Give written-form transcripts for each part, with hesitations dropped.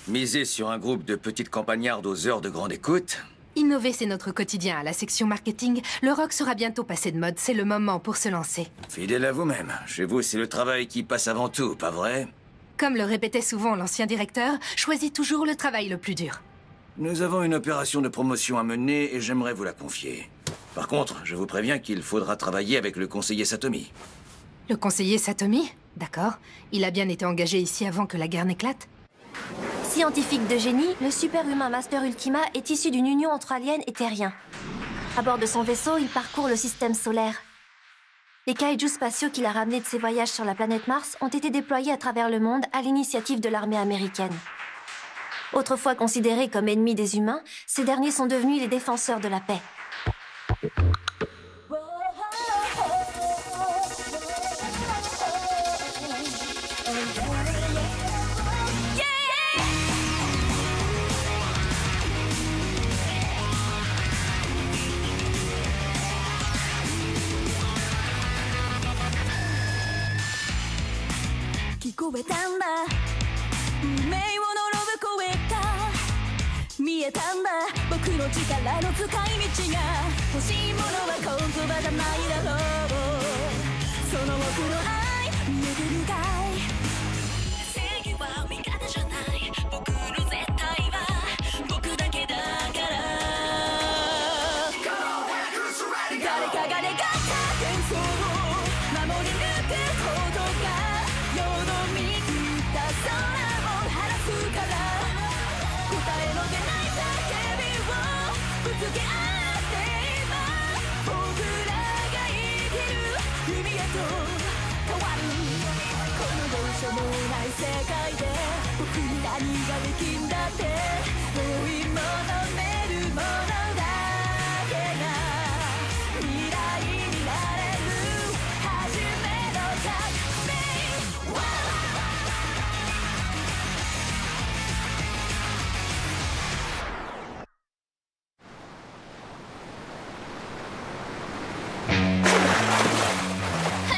Miser sur un groupe de petites campagnardes aux heures de grande écoute? Innover, c'est notre quotidien. À la section marketing, le rock sera bientôt passé de mode. C'est le moment pour se lancer. Fidèle à vous-même. Chez vous, c'est le travail qui passe avant tout, pas vrai? Comme le répétait souvent l'ancien directeur, choisis toujours le travail le plus dur. Nous avons une opération de promotion à mener et j'aimerais vous la confier. Par contre, je vous préviens qu'il faudra travailler avec le conseiller Satomi. Le conseiller Satomi? D'accord. Il a bien été engagé ici avant que la guerre n'éclate? Scientifique de génie, le super-humain Master Ultima est issu d'une union entre aliens et terriens. À bord de son vaisseau, il parcourt le système solaire. Les kaijus spatiaux qu'il a ramenés de ses voyages sur la planète Mars ont été déployés à travers le monde à l'initiative de l'armée américaine. Autrefois considérés comme ennemis des humains, ces derniers sont devenus les défenseurs de la paix.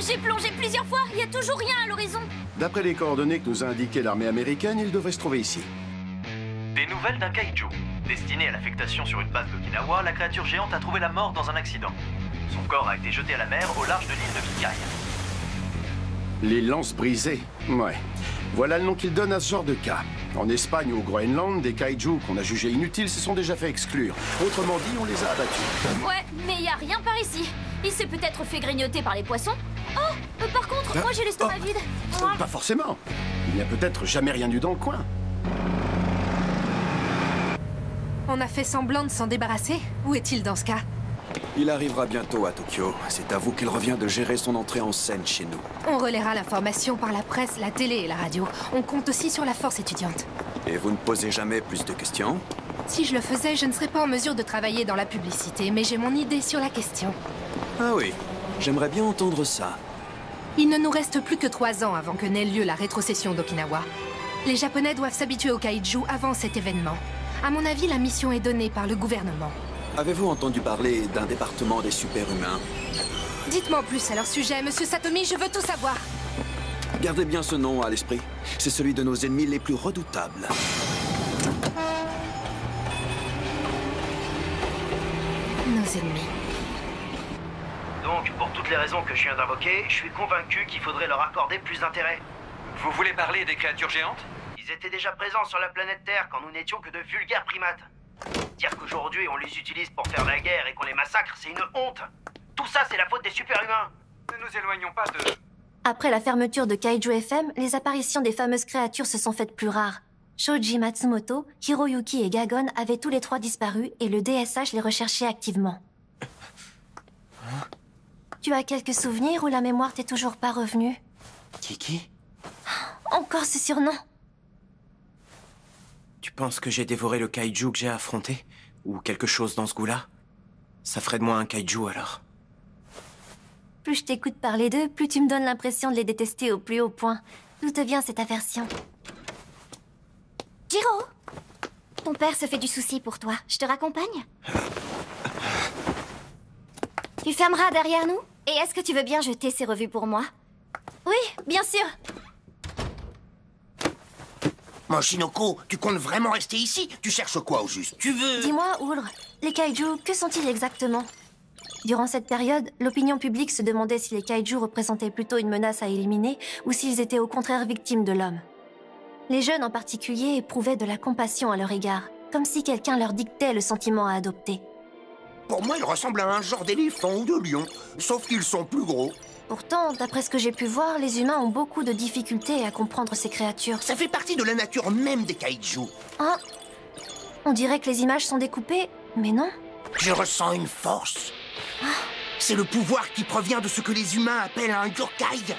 J'ai plongé plusieurs fois, il y a toujours rien à l'horizon. D'après les coordonnées que nous a indiquées l'armée américaine, il devrait se trouver ici. Des nouvelles d'un kaiju. Destiné à l'affectation sur une base d'Okinawa, la créature géante a trouvé la mort dans un accident. Son corps a été jeté à la mer au large de l'île de Kikai. Les lances brisées. Ouais. Voilà le nom qu'il donne à ce genre de cas. En Espagne ou au Groenland, des kaiju qu'on a jugés inutiles se sont déjà fait exclure. Autrement dit, on les a abattus. Ouais, mais il y a rien par ici. Il s'est peut-être fait grignoter par les poissons. Oh, par contre, moi j'ai l'estomac vide. Pas forcément. Il n'y a peut-être jamais rien eu dans le coin. On a fait semblant de s'en débarrasser? Où est-il dans ce cas? Il arrivera bientôt à Tokyo. C'est à vous qu'il revient de gérer son entrée en scène chez nous. On relaiera l'information par la presse, la télé et la radio. On compte aussi sur la force étudiante. Et vous ne posez jamais plus de questions? Si je le faisais, je ne serais pas en mesure de travailler dans la publicité, mais j'ai mon idée sur la question. Ah oui, j'aimerais bien entendre ça. Il ne nous reste plus que 3 ans avant que n'ait lieu la rétrocession d'Okinawa. Les Japonais doivent s'habituer aux kaiju avant cet événement. À mon avis, la mission est donnée par le gouvernement. Avez-vous entendu parler d'un département des super-humains? Dites-moi en plus à leur sujet, Monsieur Satomi, je veux tout savoir. Gardez bien ce nom à l'esprit. C'est celui de nos ennemis les plus redoutables. Nos ennemis. Donc, pour toutes les raisons que je viens d'invoquer, je suis convaincu qu'il faudrait leur accorder plus d'intérêt. Vous voulez parler des créatures géantes? Ils étaient déjà présents sur la planète Terre quand nous n'étions que de vulgaires primates. Dire qu'aujourd'hui on les utilise pour faire la guerre et qu'on les massacre, c'est une honte. Tout ça, c'est la faute des super-humains. Ne nous éloignons pas de... Après la fermeture de Kaiju FM, les apparitions des fameuses créatures se sont faites plus rares. Shoji Matsumoto, Hiroyuki et Gagon avaient tous les 3 disparu et le DSH les recherchait activement. Tu as quelques souvenirs ou la mémoire t'est toujours pas revenue? Kiki? Encore ce surnom? Tu penses que j'ai dévoré le kaiju que j'ai affronté? Ou quelque chose dans ce goût-là? Ça ferait de moi un kaiju alors. Plus je t'écoute parler d'eux, plus tu me donnes l'impression de les détester au plus haut point. D'où te vient cette aversion? Jiro, ton père se fait du souci pour toi. Je te raccompagne? Tu fermeras derrière nous? Et est-ce que tu veux bien jeter ces revues pour moi? Oui, bien sûr. Mon tu comptes vraiment rester ici? Tu cherches quoi au juste? Tu veux... Dis-moi, Oulre, les kaiju, que sont-ils exactement? Durant cette période, l'opinion publique se demandait si les kaiju représentaient plutôt une menace à éliminer ou s'ils étaient au contraire victimes de l'homme. Les jeunes en particulier éprouvaient de la compassion à leur égard, comme si quelqu'un leur dictait le sentiment à adopter. Pour moi, ils ressemblent à un genre d'éléphant ou de lion, sauf qu'ils sont plus gros. Pourtant, d'après ce que j'ai pu voir, les humains ont beaucoup de difficultés à comprendre ces créatures. Ça fait partie de la nature même des kaiju. Ah, on dirait que les images sont découpées, mais non. Je ressens une force. C'est le pouvoir qui provient de ce que les humains appellent un yokai.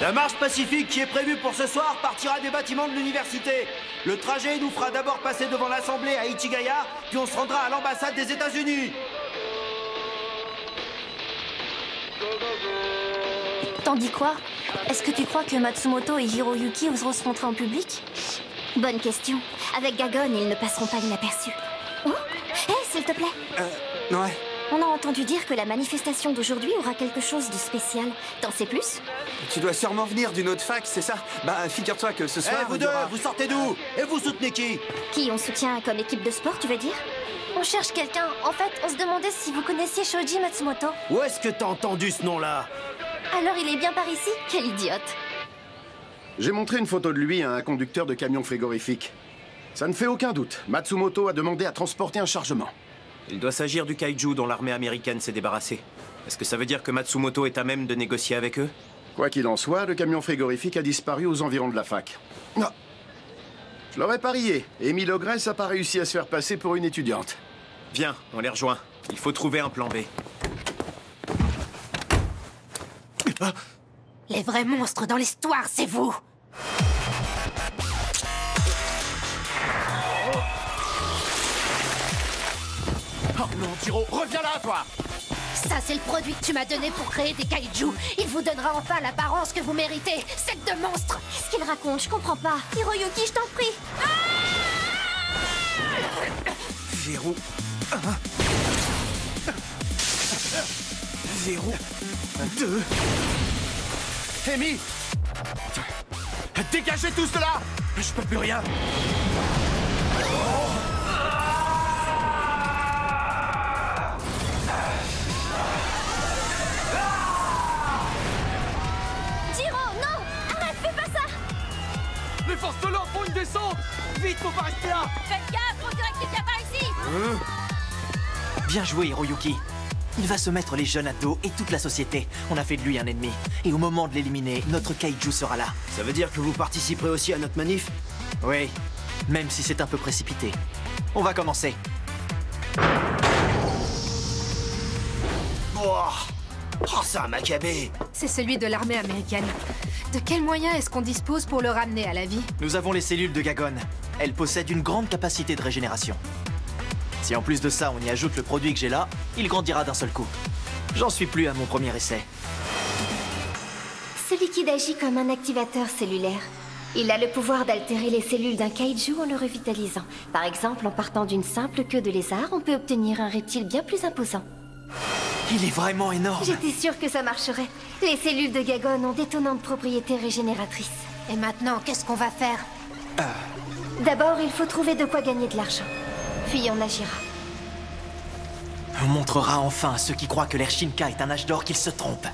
La marche pacifique qui est prévue pour ce soir partira des bâtiments de l'université. Le trajet nous fera d'abord passer devant l'assemblée à Ichigaya, puis on se rendra à l'ambassade des États-Unis. T'en dis quoi? Est-ce que tu crois que Matsumoto et Hiroyuki oseront se montrer en public? Bonne question. Avec Gagon, ils ne passeront pas inaperçus. Oh, hé, s'il te plaît. Ouais. On a entendu dire que la manifestation d'aujourd'hui aura quelque chose de spécial. T'en sais plus? Tu dois sûrement venir d'une autre fac, c'est ça? Bah, figure-toi que ce soir... Vous deux, vous sortez d'où? Et vous soutenez qui? Qui on soutient comme équipe de sport, tu veux dire? On cherche quelqu'un. En fait, on se demandait si vous connaissiez Shoji Matsumoto. Où est-ce que t'as entendu ce nom-là? Alors il est bien par ici? Quel idiote. J'ai montré une photo de lui à un conducteur de camion frigorifique. Ça ne fait aucun doute. Matsumoto a demandé à transporter un chargement. Il doit s'agir du kaiju dont l'armée américaine s'est débarrassée. Est-ce que ça veut dire que Matsumoto est à même de négocier avec eux? Quoi qu'il en soit, le camion frigorifique a disparu aux environs de la fac. Ah. Je l'aurais parié. Émile Ogresse n'a pas réussi à se faire passer pour une étudiante. Viens, on les rejoint. Il faut trouver un plan B. Les vrais monstres dans l'histoire, c'est vous! Oh non, Jiro, reviens là, toi! Ça, c'est le produit que tu m'as donné pour créer des kaiju. Il vous donnera enfin l'apparence que vous méritez, cette de monstre! Qu'est-ce qu'il raconte? Je comprends pas. Hiroyuki, je t'en prie. Verrou. 0, 2... Amy! Dégagez tous de là! Je peux plus rien! Jiro, non! Arrête, fais pas ça! Les forces de l'ordre font une descente! Vite, faut pas rester là! Faites gaffe, on dirait qu'il vient par ici! Bien joué, Hiroyuki. Il va se mettre les jeunes à dos et toute la société. On a fait de lui un ennemi. Et au moment de l'éliminer, notre kaiju sera là. Ça veut dire que vous participerez aussi à notre manif? Oui, même si c'est un peu précipité. On va commencer. Oh, c'est un macabé! C'est celui de l'armée américaine. De quels moyens est-ce qu'on dispose pour le ramener à la vie? Nous avons les cellules de Gagon. Elles possèdent une grande capacité de régénération. Si en plus de ça, on y ajoute le produit que j'ai là, il grandira d'un seul coup. J'en suis plus à mon premier essai. Ce liquide agit comme un activateur cellulaire. Il a le pouvoir d'altérer les cellules d'un kaiju en le revitalisant. Par exemple, en partant d'une simple queue de lézard, on peut obtenir un reptile bien plus imposant. Il est vraiment énorme. J'étais sûre que ça marcherait. Les cellules de Gagon ont d'étonnantes propriétés régénératrices. Et maintenant, qu'est-ce qu'on va faire? D'abord, il faut trouver de quoi gagner de l'argent. Puis on agira. On montrera enfin à ceux qui croient que l'Air Shinka est un âge d'or qu'ils se trompent.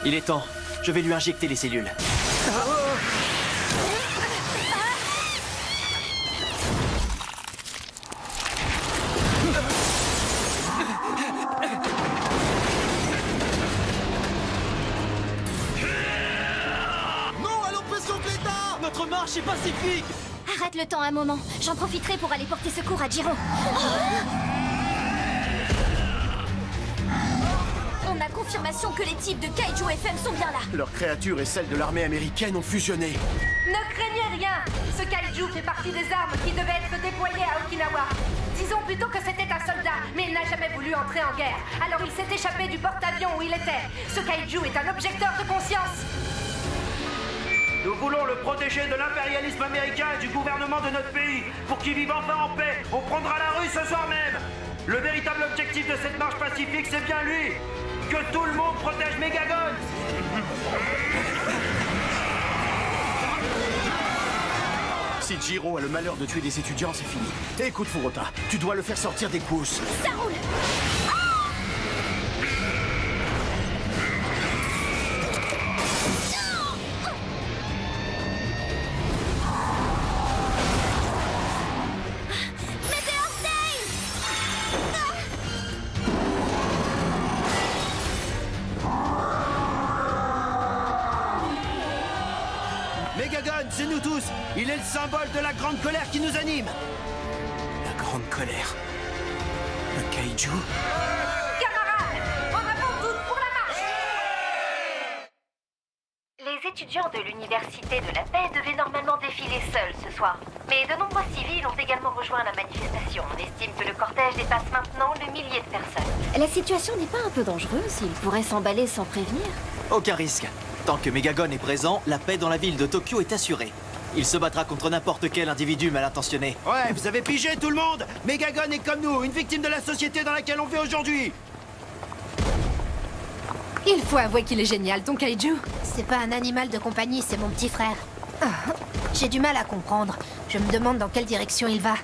Il est temps. Je vais lui injecter les cellules. Notre marche est pacifique! Arrête le temps un moment. J'en profiterai pour aller porter secours à Jiro. On a confirmation que les types de Kaiju FM sont bien là. Leurs créatures et celles de l'armée américaine ont fusionné. Ne craignez rien! Ce kaiju fait partie des armes qui devaient être déployées à Okinawa. Disons plutôt que c'était un soldat, mais il n'a jamais voulu entrer en guerre. Alors il s'est échappé du porte-avions où il était. Ce kaiju est un objecteur de conscience. Nous voulons le protéger de l'impérialisme américain et du gouvernement de notre pays. Pour qu'il vive enfin en paix, on prendra la rue ce soir même. Le véritable objectif de cette marche pacifique, c'est bien lui. Que tout le monde protège Megagon! Si Jiro a le malheur de tuer des étudiants, c'est fini. Écoute, Furuta, tu dois le faire sortir des pousses. Ça roule. Megagon, c'est nous tous. Il est le symbole de la grande colère qui nous anime. La grande colère. Un kaiju? Camarades, en avant toutes pour la marche! Les étudiants de l'Université de la Paix devaient normalement défiler seuls ce soir. Mais de nombreux civils ont également rejoint la manifestation. On estime que le cortège dépasse maintenant le millier de personnes. La situation n'est pas un peu dangereuse? Ils pourraient s'emballer sans prévenir. Aucun risque. Tant que Megagon est présent, la paix dans la ville de Tokyo est assurée. Il se battra contre n'importe quel individu mal intentionné. Ouais, vous avez pigé tout le monde. Megagon est comme nous, une victime de la société dans laquelle on vit aujourd'hui. Il faut avouer qu'il est génial, ton kaiju. C'est pas un animal de compagnie, c'est mon petit frère. Ah, j'ai du mal à comprendre. Je me demande dans quelle direction il va.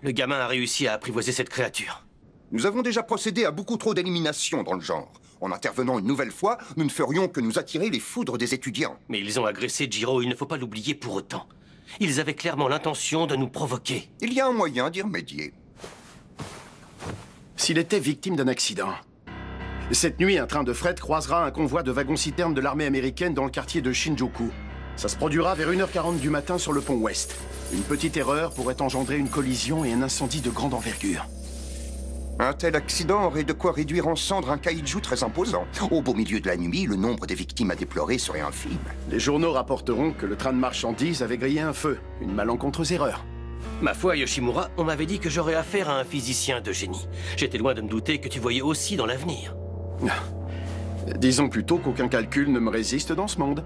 Le gamin a réussi à apprivoiser cette créature. Nous avons déjà procédé à beaucoup trop d'éliminations dans le genre. En intervenant une nouvelle fois, nous ne ferions que nous attirer les foudres des étudiants. Mais ils ont agressé Jiro, il ne faut pas l'oublier pour autant. Ils avaient clairement l'intention de nous provoquer. Il y a un moyen d'y remédier. S'il était victime d'un accident. Cette nuit, un train de fret croisera un convoi de wagons-citernes de l'armée américaine dans le quartier de Shinjuku. Ça se produira vers 1h40 du matin sur le pont Ouest. Une petite erreur pourrait engendrer une collision et un incendie de grande envergure. Un tel accident aurait de quoi réduire en cendres un kaiju très imposant. Au beau milieu de la nuit, le nombre de victimes à déplorer serait infime. Les journaux rapporteront que le train de marchandises avait grillé un feu. Une malencontreuse erreur. Ma foi, Yoshimura, on m'avait dit que j'aurais affaire à un physicien de génie. J'étais loin de me douter que tu voyais aussi dans l'avenir. Disons plutôt qu'aucun calcul ne me résiste dans ce monde.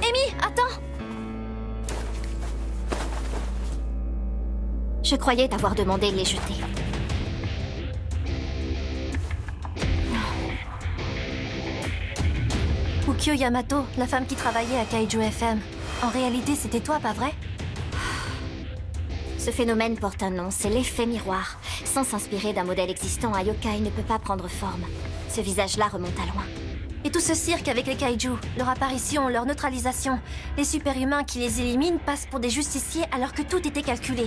Amy, attends! Je croyais t'avoir demandé de les jeter. Ukyo Yamato, la femme qui travaillait à Kaiju FM. En réalité, c'était toi, pas vrai? Ce phénomène porte un nom, c'est l'effet miroir. Sans s'inspirer d'un modèle existant, un yokai ne peut pas prendre forme. Ce visage-là remonte à loin. Et tout ce cirque avec les kaiju, leur apparition, leur neutralisation, les super-humains qui les éliminent passent pour des justiciers alors que tout était calculé.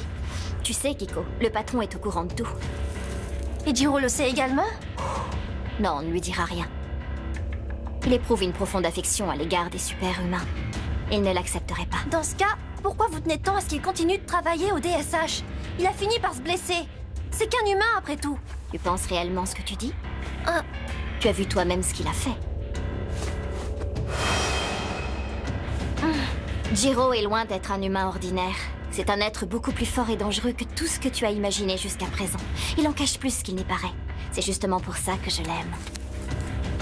Tu sais, Kiko, le patron est au courant de tout. Et Jiro le sait également? Non, on ne lui dira rien. Il éprouve une profonde affection à l'égard des super-humains. Il ne l'accepterait pas. Dans ce cas, pourquoi vous tenez tant à ce qu'il continue de travailler au DSH? Il a fini par se blesser. C'est qu'un humain, après tout. Tu penses réellement ce que tu dis? Tu as vu toi-même ce qu'il a fait. Jiro est loin d'être un humain ordinaire. C'est un être beaucoup plus fort et dangereux que tout ce que tu as imaginé jusqu'à présent. Il en cache plus qu'il n'y paraît. C'est justement pour ça que je l'aime.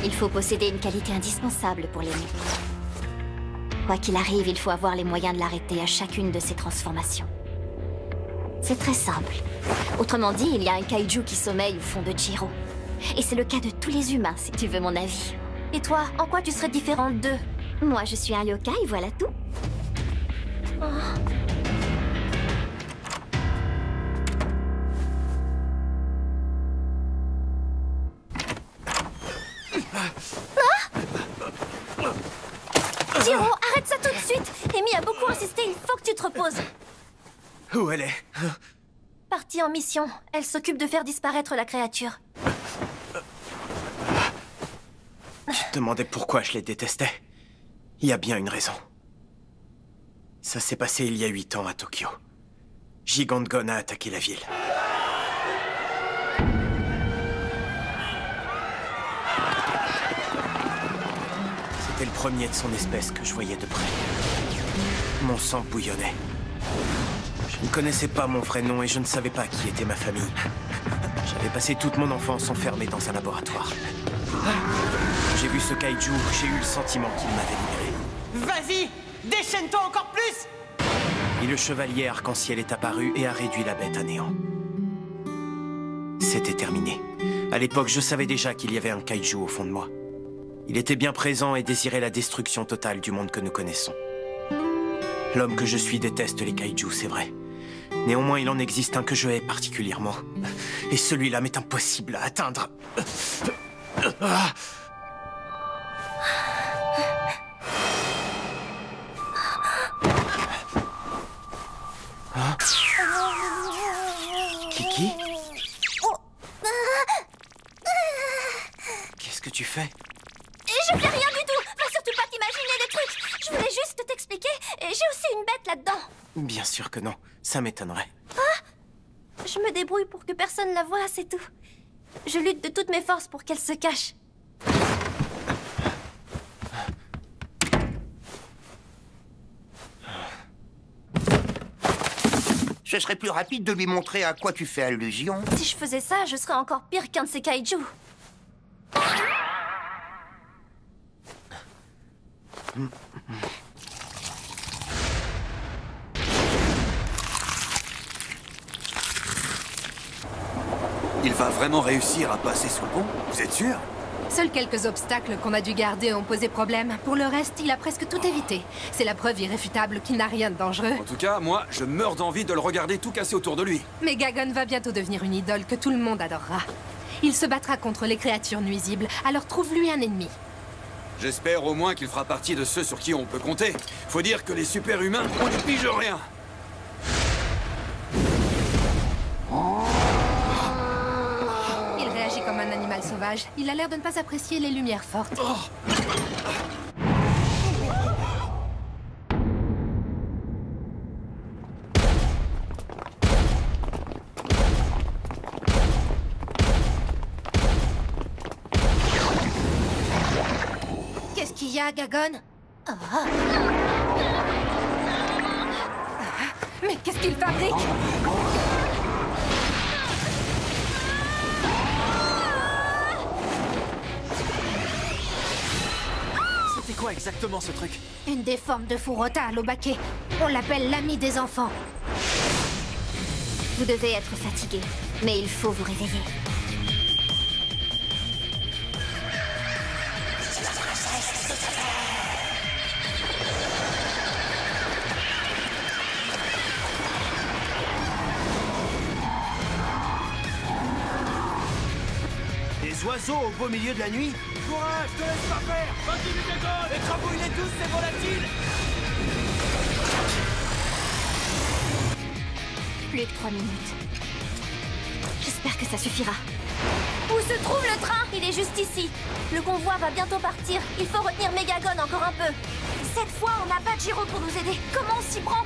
Il faut posséder une qualité indispensable pour l'aimer. Quoi qu'il arrive, il faut avoir les moyens de l'arrêter à chacune de ses transformations. C'est très simple. Autrement dit, il y a un kaiju qui sommeille au fond de Jiro. Et c'est le cas de tous les humains, si tu veux mon avis. Et toi, en quoi tu serais différente d'eux? Moi, je suis un yokai, voilà tout. Jiro, arrête ça tout de suite! Amy a beaucoup insisté, il faut que tu te reposes. Où elle est? Partie en mission. Elle s'occupe de faire disparaître la créature. Je te demandais pourquoi je les détestais. Il y a bien une raison. Ça s'est passé il y a 8 ans à Tokyo. Gigantgon a attaqué la ville. C'était le premier de son espèce que je voyais de près. Mon sang bouillonnait. Je ne connaissais pas mon vrai nom et je ne savais pas qui était ma famille. J'avais passé toute mon enfance enfermé dans un laboratoire. Quand j'ai vu ce kaiju, j'ai eu le sentiment qu'il m'avait libéré. Vas-y! Déchaîne-toi encore plus! Et le chevalier arc-en-ciel est apparu et a réduit la bête à néant. c'était terminé. À l'époque, je savais déjà qu'il y avait un kaiju au fond de moi. Il était bien présent et désirait la destruction totale du monde que nous connaissons. L'homme que je suis déteste les kaijus, c'est vrai. Néanmoins, il en existe un que je hais particulièrement. Et celui-là m'est impossible à atteindre. Hein? Kiki? Qu'est-ce que tu fais? Je fais rien du tout. Va surtout pas t'imaginer des trucs. Je voulais juste t'expliquer. J'ai aussi une bête là-dedans. Bien sûr que non. Ça m'étonnerait. Ah! Je me débrouille pour que personne la voie, c'est tout. Je lutte de toutes mes forces pour qu'elle se cache. Ce serait plus rapide de lui montrer à quoi tu fais allusion. Si je faisais ça, je serais encore pire qu'un de ces kaijus. Il va vraiment réussir à passer sous le pont? Vous êtes sûr? Seuls quelques obstacles qu'on a dû garder ont posé problème. Pour le reste, il a presque tout évité. C'est la preuve irréfutable qu'il n'a rien de dangereux. En tout cas, moi, je meurs d'envie de le regarder tout casser autour de lui. Mais Gagon va bientôt devenir une idole que tout le monde adorera. Il se battra contre les créatures nuisibles, alors trouve-lui un ennemi. J'espère au moins qu'il fera partie de ceux sur qui on peut compter. Faut dire que les super-humains, on ne pige rien. Il réagit comme un animal sauvage. Il a l'air de ne pas apprécier les lumières fortes. Qu'est-ce qu'il y a, Gagon? Mais qu'est-ce qu'il fabrique? C'était quoi exactement ce truc? Une des formes de Furota à l'Obake. On l'appelle l'ami des enfants. Vous devez être fatigué, mais il faut vous réveiller. Des oiseaux au beau milieu de la nuit? Courage, te laisse pas faire! Continue tes goals! Écrabouille-les tous, c'est volatile! Plus que 3 minutes. J'espère que ça suffira. Où se trouve le train? Il est juste ici. Le convoi va bientôt partir. Il faut retenir Megagon encore un peu. Cette fois, on n'a pas de Jiro pour nous aider. Comment on s'y prend?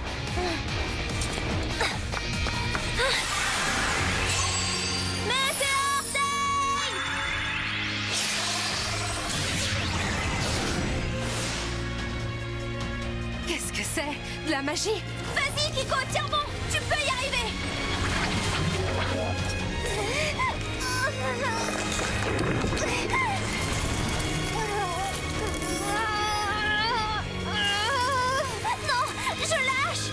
Qu'est-ce que c'est? De la magie? Vas-y, Kiko, tiens bon! Tu peux y arriver! Non, je lâche!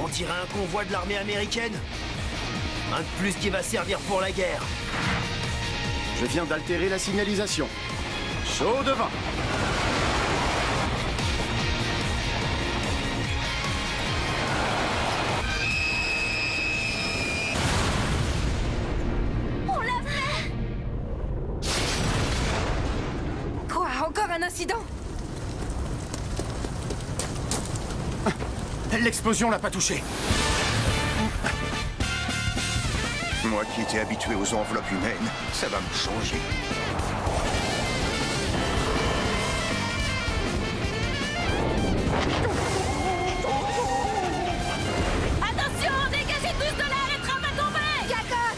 On dirait un convoi de l'armée américaine. Un de plus qui va servir pour la guerre. Je viens d'altérer la signalisation. Chaud devant. On l'a fait! Quoi? Encore un incident? L'explosion l'a pas touché. Moi qui étais habitué aux enveloppes humaines, ça va me changer. Attention, dégagez tous de là, le train va tomber! Gagon!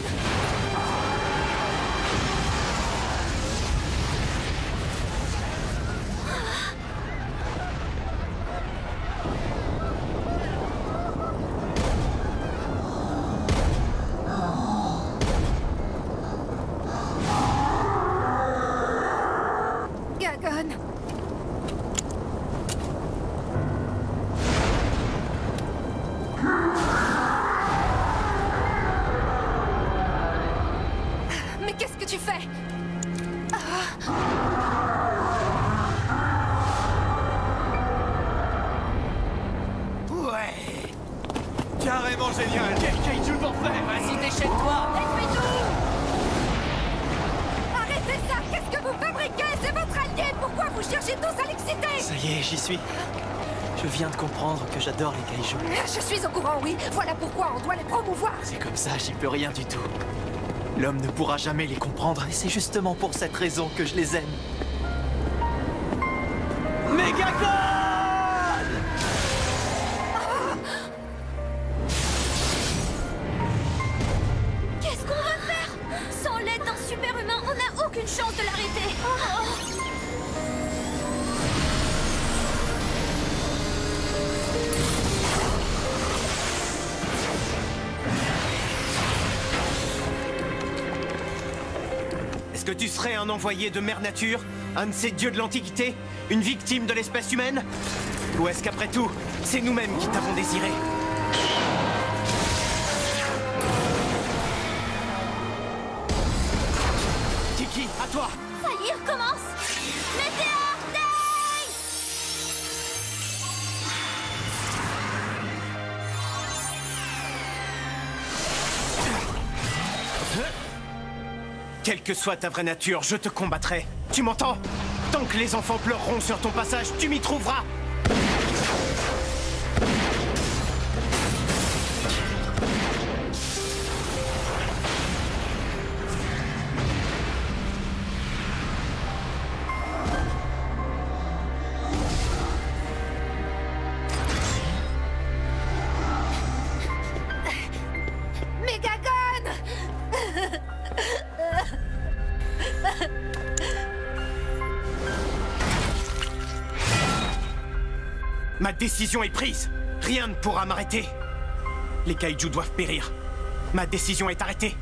génial. Quel kaiju pour faire? Vas-y, déchaîne-toi. Arrêtez ça! Qu'est-ce que vous fabriquez? C'est votre allié! Pourquoi vous cherchez tous à l'exciter? Ça y est, j'y suis. Je viens de comprendre que j'adore les kaijus. Je suis au courant, oui. Voilà pourquoi on doit les promouvoir. C'est comme ça, j'y peux rien du tout. L'homme ne pourra jamais les comprendre, et c'est justement pour cette raison que je les aime. Megagon! Qu'est-ce qu'on va faire? Sans l'aide d'un super-humain, on n'a aucune chance de l'arrêter. Est-ce que tu serais un envoyé de Mère Nature? Un de ces dieux de l'Antiquité? Une victime de l'espèce humaine? Ou est-ce qu'après tout, c'est nous-mêmes qui t'avons désiré? Tiki, à toi! Ça y est, recommence! Météore Day! Quelle que soit ta vraie nature, je te combattrai. Tu m'entends? Tant que les enfants pleureront sur ton passage, tu m'y trouveras! Ma décision est prise. Rien ne pourra m'arrêter. Les kaijus doivent périr. Ma décision est arrêtée.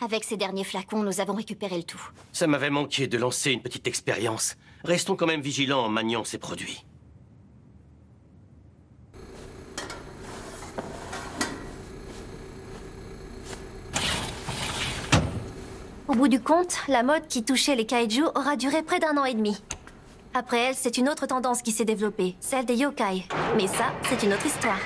Avec ces derniers flacons, nous avons récupéré le tout. Ça m'avait manqué de lancer une petite expérience. Restons quand même vigilants en maniant ces produits. Au bout du compte, la mode qui touchait les kaijus aura duré près d'1 an et demi. Après elle, c'est une autre tendance qui s'est développée, celle des yokai. Mais ça, c'est une autre histoire.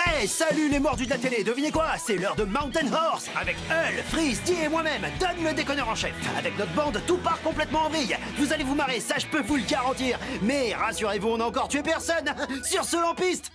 Hey, salut les mordus de la télé, devinez quoi? C'est l'heure de Mountain Horse avec Hull, Freeze, Dee et moi-même, Donne le déconneur en chef. Avec notre bande, tout part complètement en vrille. Vous allez vous marrer, ça je peux vous le garantir. Mais rassurez-vous, on n'a encore tué personne. Sur ce, en piste!